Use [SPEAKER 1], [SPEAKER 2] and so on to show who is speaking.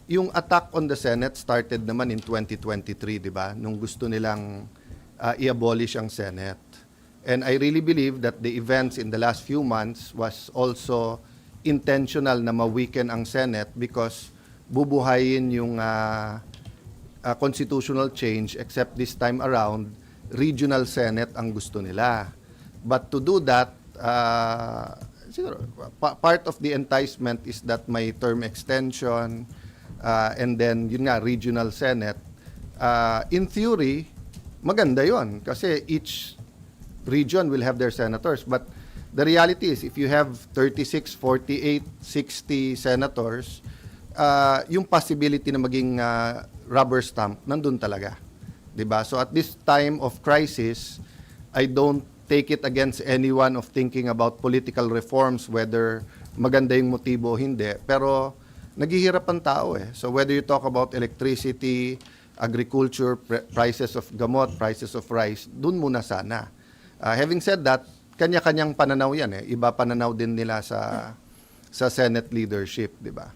[SPEAKER 1] yung attack on the Senate started naman in 2023, di ba? Nung gusto nilang i-abolish ang Senate. And I really believe that the events in the last few months was also intentional na ma-weaken ang Senate because bubuhayin yung constitutional change, except this time around, regional Senate ang gusto nila. But to do that, siguro, part of the enticement is that may term extension, and then yun nga, regional Senate. In theory, maganda yon kasi each region will have their senators. But the reality is, if you have 36, 48, 60 senators, yung possibility na maging rubber stamp, nandun talaga. Diba? So at this time of crisis, I don't take it against anyone of thinking about political reforms, whether maganda yung motibo o hindi. Pero naghihirap ang tao eh. So whether you talk about electricity, agriculture, prices of gamot, prices of rice, dun muna sana. Having said that, kanya-kanyang pananaw yan eh. Iba pananaw din nila sa Senate leadership, di ba?